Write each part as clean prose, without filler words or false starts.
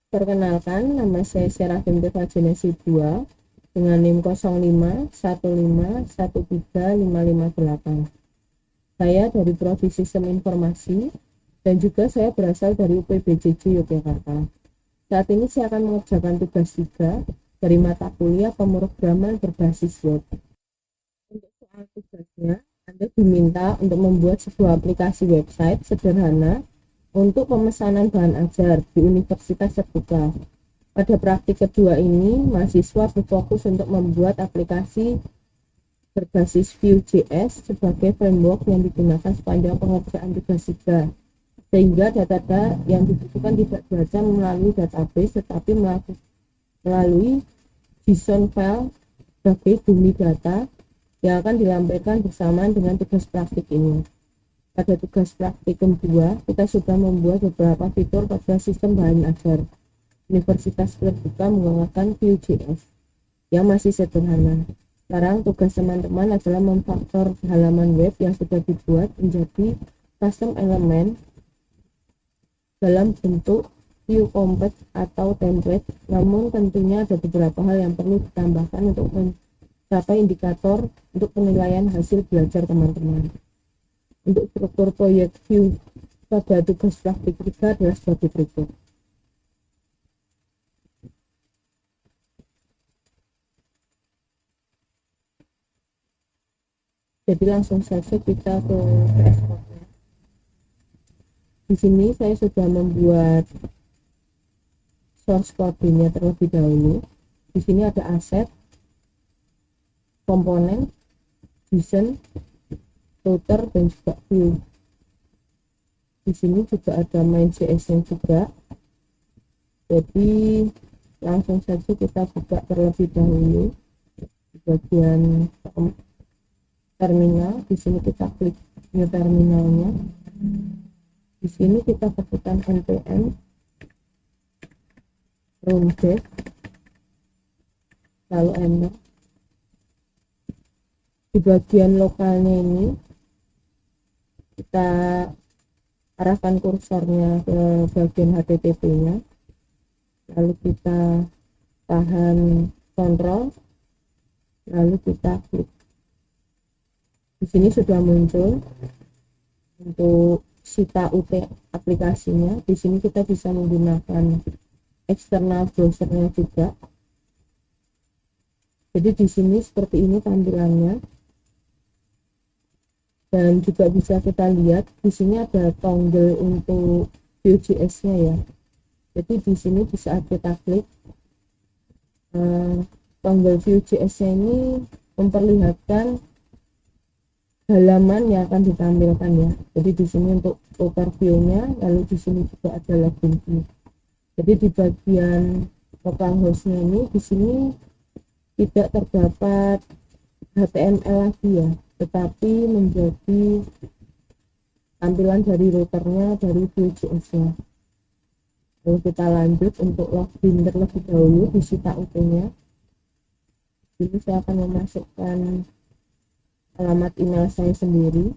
Perkenalkan, nama saya Serafim Devajenesi 2 dengan NIM 0515135558. Saya dari Prodi Sistem Informasi dan juga saya berasal dari UPBJJ Yogyakarta. Saat ini saya akan mengerjakan tugas 3 dari mata kuliah pemrograman berbasis web. Untuk soal tugasnya, Anda diminta untuk membuat sebuah aplikasi website sederhana untuk pemesanan bahan ajar di Universitas Terbuka. Pada praktik kedua ini, mahasiswa berfokus untuk membuat aplikasi berbasis Vue.js sebagai framework yang digunakan sepanjang pengerjaan tugas 3, sehingga data yang dibutuhkan tidak dibaca melalui database tetapi melalui JSON file sebagai dummy data yang akan dilampirkan bersamaan dengan tugas praktik ini. Pada tugas praktik kedua, kita sudah membuat beberapa fitur pada sistem bahan ajar. Universitas Terbuka menggunakan Vue.js yang masih sederhana. Sekarang tugas teman-teman adalah memfaktor halaman web yang sudah dibuat menjadi custom element dalam bentuk view compact atau template. Namun tentunya ada beberapa hal yang perlu ditambahkan untuk mencapai indikator untuk penilaian hasil belajar teman-teman. Untuk struktur proyek Vue pada tugas praktik 3 adalah sebagai berikut. Jadi langsung saja kita ke VS Code. Di sini saya sudah membuat source code-nya terlebih dahulu. Di sini ada aset, komponen, JSON, router, dan juga view. Di sini juga ada main.js-nya juga. Jadi langsung saja kita buka terlebih dahulu di bagian terminal. Di sini kita klik new terminalnya. Di sini kita ketikkan npm rundev lalu enter. Di bagian lokalnya ini kita arahkan kursornya ke bagian HTTP-nya, lalu kita tahan kontrol, lalu kita klik. Di sini sudah muncul untuk Sita UT aplikasinya. Di sini kita bisa menggunakan eksternal browsernya juga. Jadi di sini seperti ini tampilannya. Dan juga bisa kita lihat di sini ada toggle untuk Vue.js-nya ya. Jadi di sini di saat kita klik toggle Vue.js-nya ini memperlihatkan halaman yang akan ditampilkan ya. Jadi di sini untuk overview-nya, lalu di sini juga ada login view. Jadi di bagian localhost-nya ini di sini tidak terdapat HTML lagi ya, tetapi menjadi tampilan dari routernya dari Vue.js-nya. Lalu kita lanjut untuk login terlebih dahulu di Sita UT-nya. Ini saya akan memasukkan alamat email saya sendiri.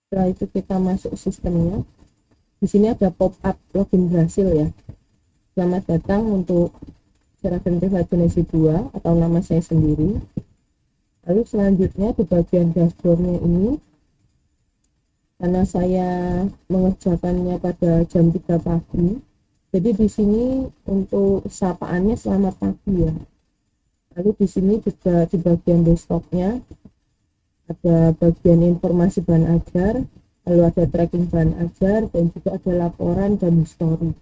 Setelah itu kita masuk sistemnya. Di sini ada pop-up login berhasil ya. Selamat datang untuk Serafim Devajenesi 2 atau nama saya sendiri. Lalu selanjutnya di bagian dashboardnya ini, karena saya mengerjakannya pada jam 3 pagi, jadi di sini untuk sapaannya selamat pagi ya. Lalu di sini juga di bagian desktopnya ada bagian informasi bahan ajar, lalu ada tracking bahan ajar, dan juga ada laporan dan history.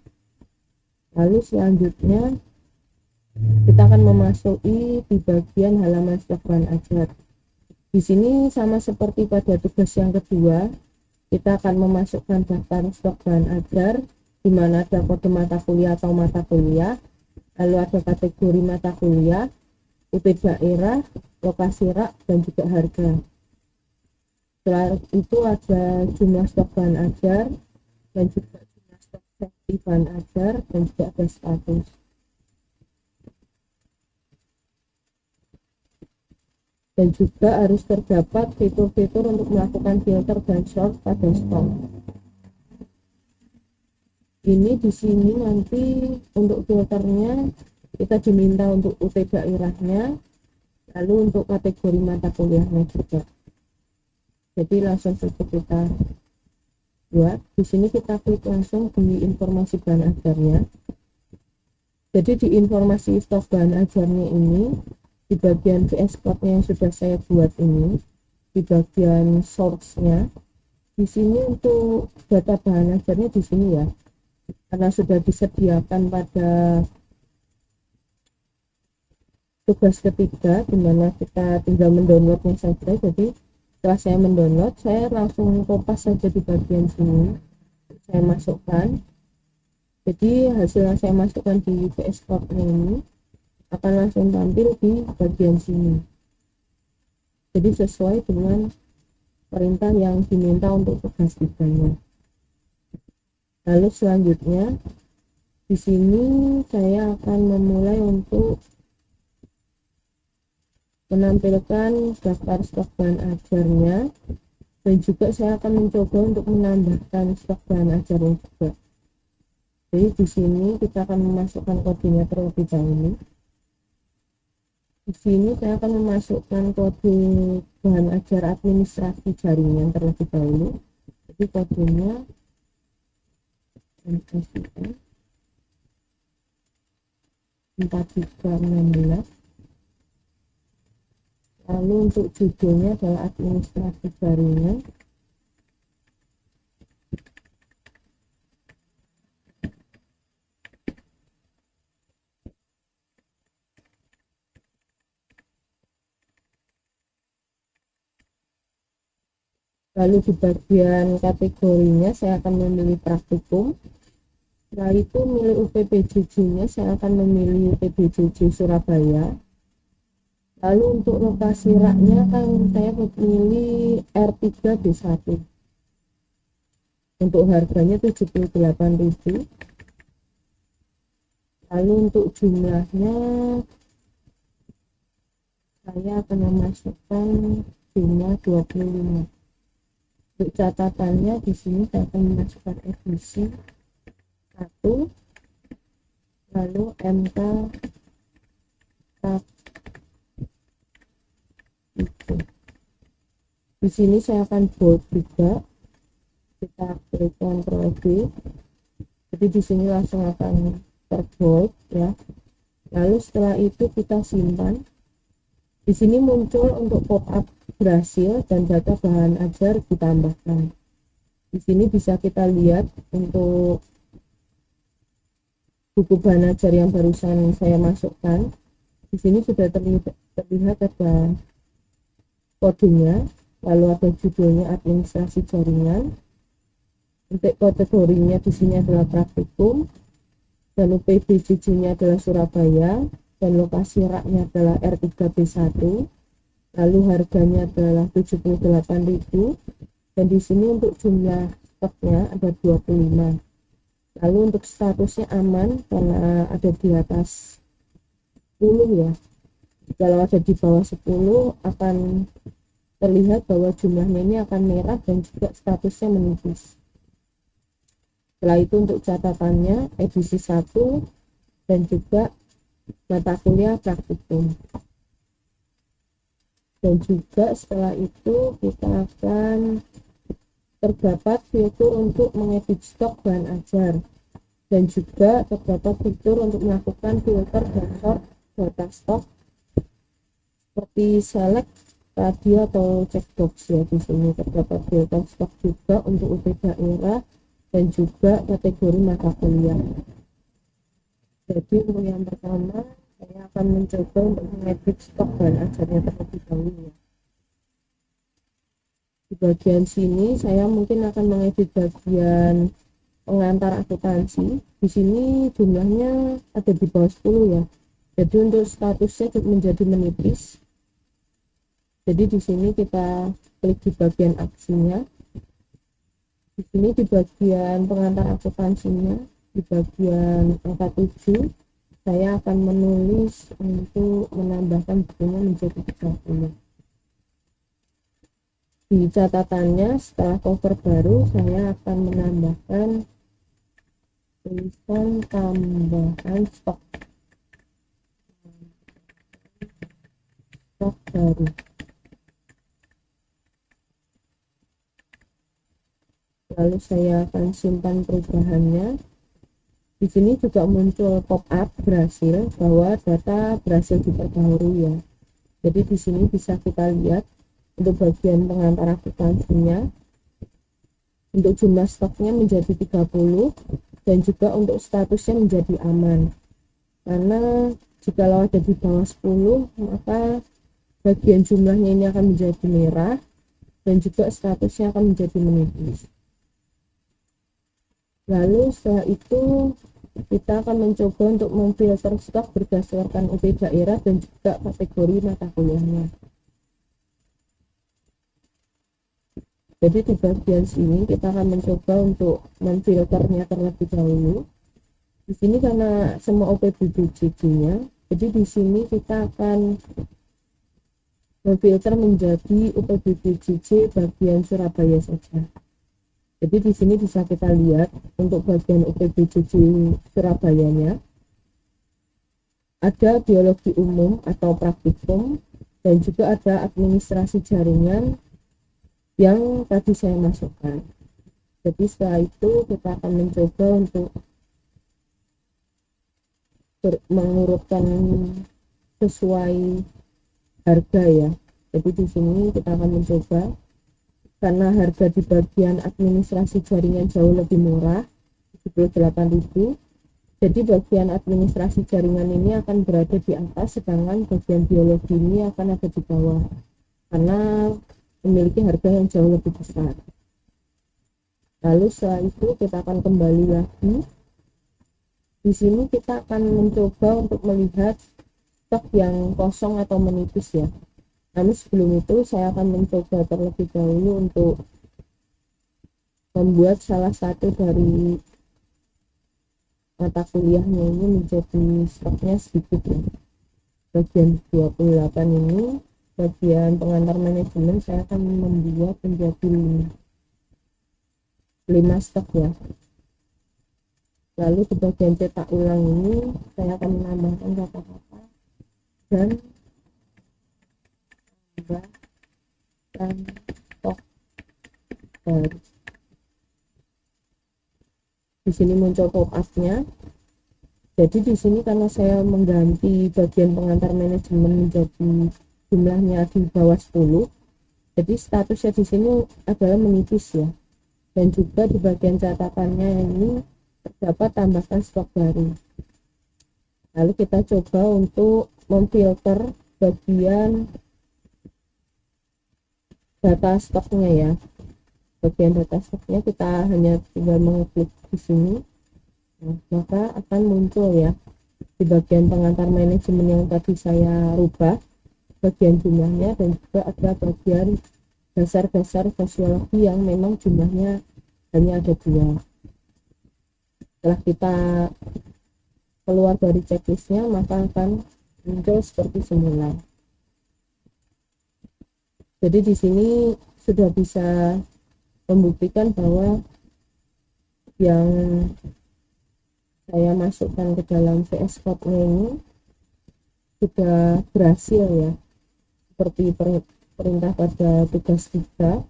Lalu selanjutnya kita akan memasuki di bagian halaman stok bahan ajar. Di sini sama seperti pada tugas yang kedua, kita akan memasukkan daftar stok bahan ajar, di mana ada kode mata kuliah atau mata kuliah, lalu ada kategori mata kuliah, UT daerah, lokasi rak, dan juga harga. Setelah itu ada jumlah stok bahan ajar dan juga jumlah stok safety bahan ajar, dan juga ada status. dan juga harus terdapat fitur-fitur untuk melakukan filter dan sort pada stok. Ini di sini nanti untuk filternya kita diminta untuk UT daerahnya, lalu untuk kategori mata kuliahnya juga. Jadi langsung saja kita buat. Di sini kita klik langsung di informasi bahan ajarnya. Jadi di informasi stok bahan ajarnya ini, di bagian VS Code-nya yang sudah saya buat ini, di bagian source-nya, di sini untuk data bahan ajarnya di sini ya, karena sudah disediakan pada tugas ketiga, dimana kita tinggal mendownloadnya saja. Jadi setelah saya mendownload, saya langsung kopas saja di bagian sini, saya masukkan. Jadi hasil yang saya masukkan di VS Code ini akan langsung tampil di bagian sini. Jadi sesuai dengan perintah yang diminta untuk tugas tiganya. Lalu selanjutnya di sini saya akan memulai untuk menampilkan daftar stok bahan ajarnya, dan juga saya akan mencoba untuk menambahkan stok bahan ajarnya juga. Jadi di sini kita akan memasukkan kodenya terlebih dahulu. Di sini saya akan memasukkan kode bahan ajar administrasi jaringan terlebih dahulu. Jadi kodenya MSIN 4316. Lalu untuk judulnya adalah administrasi jaringan. Lalu di bagian kategorinya saya akan memilih praktikum. Setelah itu milih UPPJJ-nya, saya akan memilih UPBJJ Surabaya. Lalu untuk lokasi raknya kan saya memilih R3B1. Untuk harganya 78.000. Lalu untuk jumlahnya saya akan memasukkan jumlah 25. Untuk catatannya di sini saya akan memasukkan edisi 1, lalu MK itu. Di sini saya akan bold juga. Kita klik Ctrl B. Jadi di sini langsung akan terbold ya. Lalu setelah itu kita simpan. Di sini muncul untuk pop-up berhasil dan data bahan ajar ditambahkan. Di sini bisa kita lihat untuk buku bahan ajar yang barusan saya masukkan. Di sini sudah terlihat ada kodenya, lalu ada judulnya administrasi jaringan. Untuk kategorinya di sini adalah praktikum, dan UPBJJ-nya adalah Surabaya, dan lokasi raknya adalah R3B1. Lalu harganya adalah 78.000, dan di sini untuk jumlah stoknya ada 25. Lalu untuk statusnya aman karena ada di atas 10 ya. Kalau ada di bawah 10 akan terlihat bahwa jumlahnya ini akan merah dan juga statusnya menipis. Setelah itu untuk catatannya edisi 1 dan juga mata kuliah praktikum. Dan juga setelah itu kita akan terdapat fitur untuk mengedit stok bahan ajar, dan juga terdapat fitur untuk melakukan filter dan sort data stok seperti select, radio atau checkbox ya. Di sini terdapat filter stok juga untuk UT daerah dan juga kategori mata kuliah. Jadi untuk yang pertama saya akan mencoba untuk mengedit stok bahan ajarnya terlebih dahulu ya. Di bagian sini saya mungkin akan mengedit bagian pengantar akuntansi. Di sini jumlahnya ada di bawah 10 ya. Jadi untuk statusnya menjadi menipis. Jadi di sini kita klik di bagian aksinya. Di sini di bagian pengantar akuntansinya, di bagian angka 7, saya akan menulis untuk menambahkan bukunya menjadi 30. di catatannya setelah cover baru saya akan menambahkan tulisan tambahan stok baru. Lalu saya akan simpan perubahannya. Di sini juga muncul pop-up berhasil bahwa data berhasil diperbaharui ya. Jadi di sini bisa kita lihat untuk bagian pengantar akuntansinya, untuk jumlah stoknya menjadi 30 dan juga untuk statusnya menjadi aman. Karena jikalau ada di bawah 10 maka bagian jumlahnya ini akan menjadi merah dan juga statusnya akan menjadi menipis. Lalu setelah itu kita akan mencoba untuk memfilter stok berdasarkan UP daerah dan juga kategori mata kuliahnya. Jadi di bagian sini kita akan mencoba untuk memfilternya terlebih dahulu. Di sini karena semua UPBJJ-nya, jadi di sini kita akan memfilter menjadi UPBJJ bagian Surabaya saja. Jadi di sini bisa kita lihat untuk bagian UPBJJ Surabayanya ada biologi umum atau praktikum dan juga ada administrasi jaringan yang tadi saya masukkan. Jadi setelah itu kita akan mencoba untuk mengurutkan sesuai harga ya. Jadi di sini kita akan mencoba karena harga di bagian administrasi jaringan jauh lebih murah 78.000, jadi bagian administrasi jaringan ini akan berada di atas sedangkan bagian biologi ini akan ada di bawah karena memiliki harga yang jauh lebih besar. Lalu setelah itu kita akan kembali lagi. Di sini kita akan mencoba untuk melihat stok yang kosong atau menipis ya. Namun sebelum itu saya akan mencoba terlebih dahulu untuk membuat salah satu dari mata kuliahnya ini menjadi stoknya sedikit ya. Bagian 28 ini, bagian pengantar manajemen saya akan membuat menjadi 5 stok ya. Lalu di bagian cetak ulang ini saya akan menambahkan kata-kata dan stok baru. Di sini muncul pop-up-nya. Jadi di sini karena saya mengganti bagian pengantar manajemen menjadi jumlahnya di bawah 10, jadi statusnya di sini adalah menipis ya. Dan juga di bagian catatannya ini terdapat tambahkan stok baru. Lalu kita coba untuk memfilter bagian data stoknya ya. Bagian data stoknya kita hanya tinggal mengeklik di sini. Nah, maka akan muncul ya di bagian pengantar manajemen yang tadi saya rubah bagian jumlahnya dan juga ada bagian dasar-dasar sosiologi yang memang jumlahnya hanya ada 2. Setelah kita keluar dari checklistnya maka akan muncul seperti semula. Jadi di sini sudah bisa membuktikan bahwa yang saya masukkan ke dalam VS Code-nya ini sudah berhasil ya, seperti perintah pada tugas 3.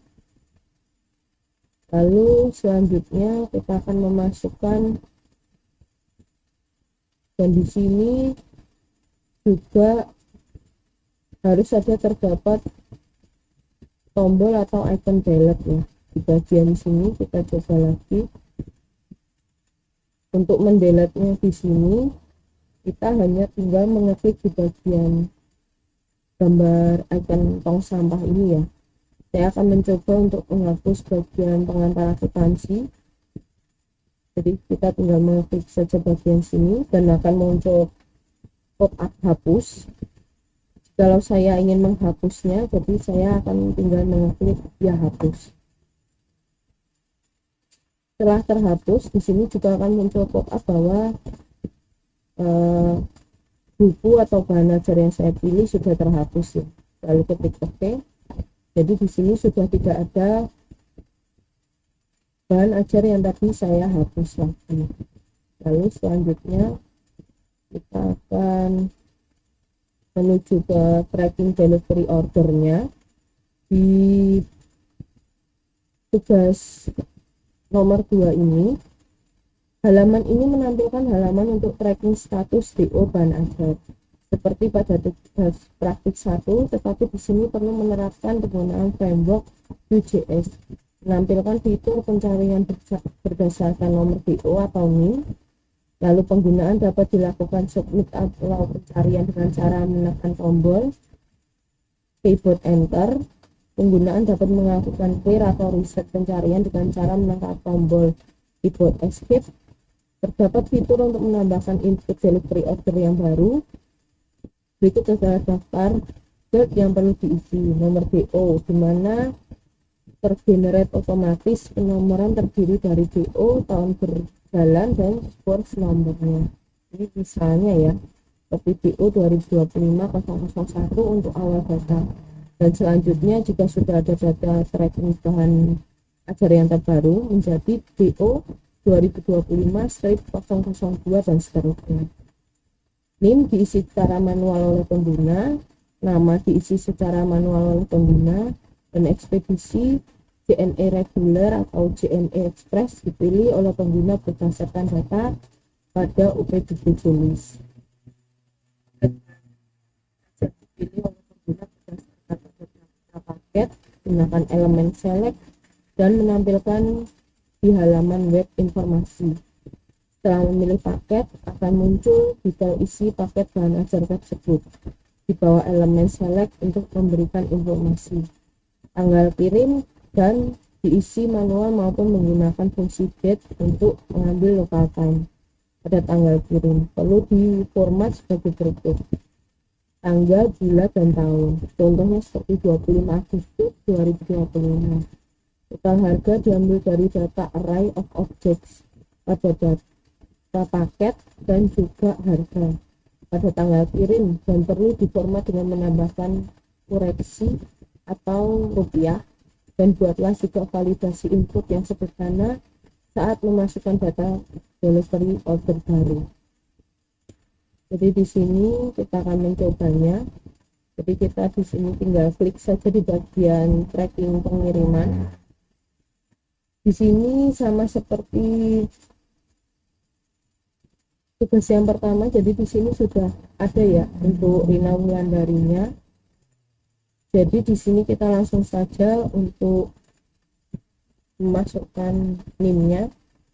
Lalu selanjutnya kita akan memasukkan, dan di sini juga harus ada terdapat tombol atau icon delete ya. Di bagian sini kita coba lagi untuk mendelete-nya. Di sini kita hanya tinggal mengeklik di bagian gambar icon tong sampah ini ya. Saya akan mencoba untuk menghapus bagian pengantar akuntansi. Jadi kita tinggal mengeklik saja bagian sini dan akan muncul pop-up hapus. Kalau saya ingin menghapusnya, jadi saya akan tinggal mengeklik ya hapus. Setelah terhapus, di sini juga akan muncul pop-up bahwa buku atau bahan ajar yang saya pilih sudah terhapus ya. Lalu ketik OK. Jadi di sini sudah tidak ada bahan ajar yang tadi saya hapus lagi. Lalu selanjutnya kita akan menuju ke tracking delivery ordernya. Di tugas nomor 2 ini, halaman ini menampilkan halaman untuk tracking status DO bahan ajar seperti pada tugas praktik 1, tetapi di sini perlu menerapkan penggunaan framework Vue.js, menampilkan fitur pencarian berdasarkan nomor DO atau NIM. Lalu penggunaan dapat dilakukan submit atau pencarian dengan cara menekan tombol keyboard enter. Penggunaan dapat melakukan clear atau reset pencarian dengan cara menekan tombol keyboard escape. Terdapat fitur untuk menambahkan input delivery order yang baru. Berikut adalah daftar field yang perlu diisi. Nomor DO, di mana tergenerate otomatis. Penomoran terdiri dari DO, tahun berjalan, dan source nomornya. Ini misalnya ya, seperti DO 2025-001 untuk awal data. Dan selanjutnya jika sudah ada data tracking bahan ajar yang terbaru, menjadi DO 2025-002 dan seterusnya. NIM diisi secara manual oleh pengguna, nama diisi secara manual oleh pengguna, dan ekspedisi JNE reguler atau JNE express dipilih oleh pengguna berdasarkan data pada UPBB tulis. Dipilih oleh pengguna berdasarkan data paket, gunakan elemen select, dan menampilkan di halaman web informasi. Setelah memilih paket, akan muncul detail isi paket bahan ajar tersebut di bawah elemen select untuk memberikan informasi, tanggal kirim, dan diisi manual maupun menggunakan fungsi date untuk mengambil local time pada tanggal kirim. Perlu diformat sebagai berikut: tanggal, bulan, dan tahun. Contohnya seperti 25 Agustus 2025. Total harga diambil dari data array of objects pada data paket dan juga harga pada tanggal kirim, dan perlu diformat dengan menambahkan koreksi atau rupiah, dan buatlah juga validasi input yang sederhana saat memasukkan data delivery order baru. Jadi di sini kita akan mencobanya. Jadi kita di sini tinggal klik saja di bagian tracking pengiriman. Di sini sama seperti tugas yang pertama, jadi di sini sudah ada ya untuk Rina Wulandarinya. Jadi di sini kita langsung saja untuk memasukkan NIM-nya.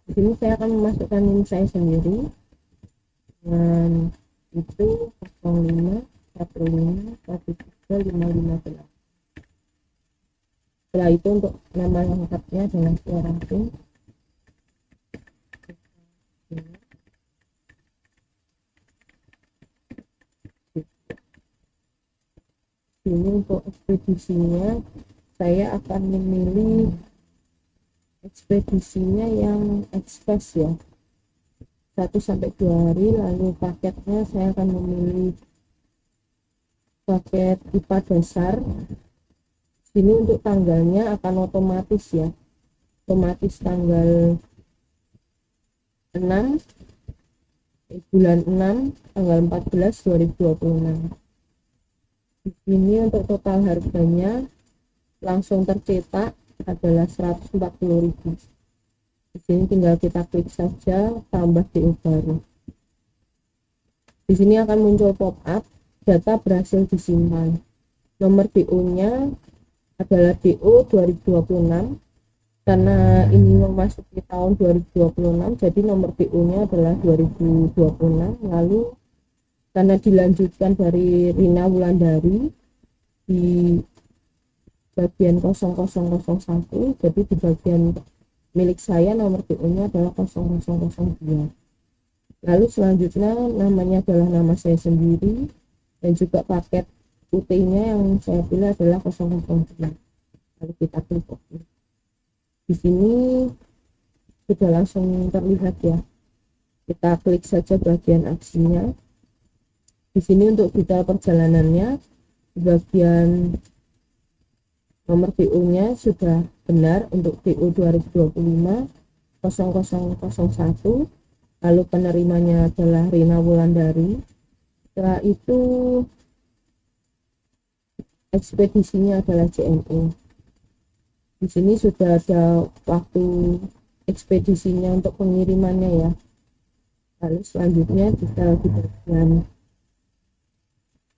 Di sini saya akan memasukkan NIM saya sendiri dengan itu 05 15 13 558. Setelah itu untuk nama lengkapnya dengan suara PIN. Ini untuk ekspedisinya saya akan memilih ekspedisinya yang express ya, 1-2 hari. Lalu paketnya saya akan memilih paket IPA dasar. Ini untuk tanggalnya akan otomatis ya, otomatis tanggal 6 bulan 6 tanggal 14 2026. Di sini untuk total harganya langsung tercetak adalah 140.000. Di sini tinggal kita klik saja tambah DO baru. Di sini akan muncul pop-up data berhasil disimpan. Nomor DO-nya adalah DO 2026. Karena ini memasuki tahun 2026, jadi nomor DO-nya adalah 2026. Lalu karena dilanjutkan dari Rina Wulandari di bagian 0001, jadi di bagian milik saya nomor DO-nya adalah 0002. Lalu selanjutnya namanya adalah nama saya sendiri, dan juga paket UT-nya yang saya pilih adalah 002. Lalu kita klik OK. Di sini sudah langsung terlihat ya. Kita klik saja bagian aksinya. Di sini untuk detail perjalanannya di bagian nomor PO nya sudah benar untuk PO 2025 0001, lalu penerimanya adalah Rina Wulandari. Setelah itu ekspedisinya adalah JNE. Di sini sudah ada waktu ekspedisinya untuk pengirimannya ya. Lalu selanjutnya kita di bagian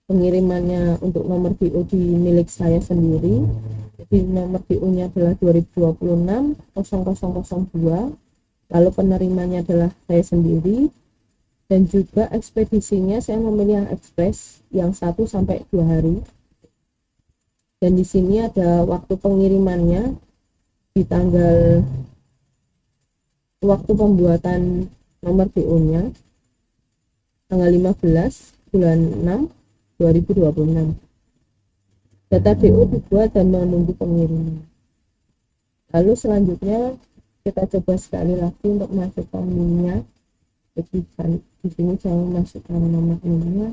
pengirimannya untuk nomor PO di milik saya sendiri. Jadi nomor PO nya adalah 2026 0002, lalu penerimanya adalah saya sendiri, dan juga ekspedisinya saya memilih yang ekspres yang 1 sampai 2 hari. Dan di sini ada waktu pengirimannya di tanggal waktu pembuatan nomor PO nya tanggal 15 bulan 6 2026. Data PO dibuat dan menunggu pengiriman. Lalu selanjutnya kita coba sekali lagi untuk masukkan NIM-nya. Jadi di sini saya masukkan nomor NIM-nya.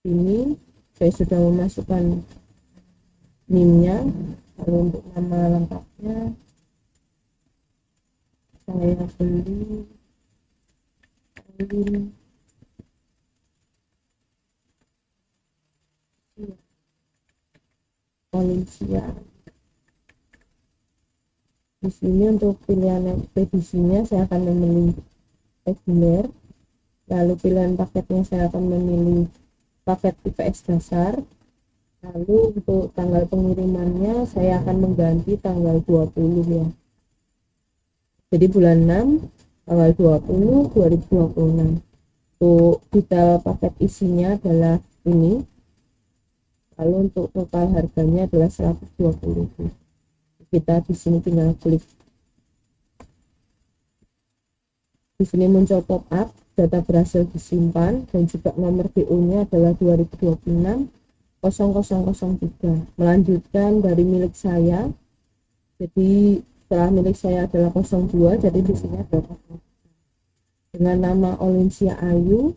Ini saya sudah memasukkan NIM-nya. Lalu untuk nama lengkapnya saya beli Olinsia. Di sini untuk pilihan ekspedisinya saya akan memilih reguler, lalu pilihan paketnya saya akan memilih paket IPS dasar. Lalu untuk tanggal pengirimannya saya akan mengganti tanggal 20 ya. Jadi bulan 6 tanggal 20 2026. Untuk detail paket isinya adalah ini. Lalu untuk total harganya adalah 120.000. Kita di sini tinggal klik. Di sini muncul pop up, data berhasil disimpan, dan juga nomor PO-nya adalah 2026 0003. Melanjutkan dari milik saya. Jadi setelah milik saya adalah 02, jadi di sini ada dengan nama Olinsia Ayu,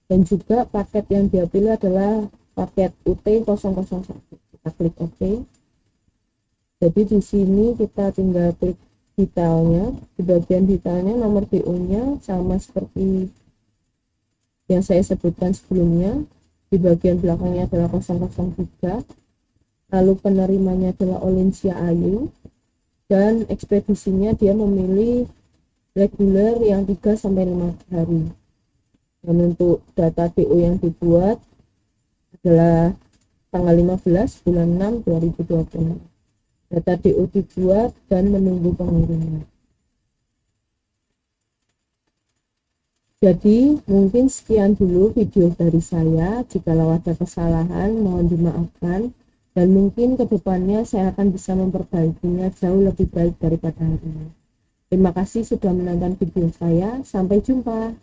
dan juga paket yang dia pilih adalah paket UT 001. Kita klik OK. Jadi di sini kita tinggal klik detailnya. Di bagian detailnya nomor PO-nya sama seperti yang saya sebutkan sebelumnya. Di bagian belakangnya adalah 003, lalu penerimanya adalah Olinsia Ayu, dan ekspedisinya dia memilih reguler yang 3 sampai 5 hari. Dan untuk data PO yang dibuat adalah tanggal 15 bulan 6 2020. Data DO dibuat dan menunggu pengiriman. Jadi mungkin sekian dulu video dari saya. Jikalau ada kesalahan mohon dimaafkan, dan mungkin kedepannya saya akan bisa memperbaikinya jauh lebih baik daripada hari ini. Terima kasih sudah menonton video saya. Sampai jumpa.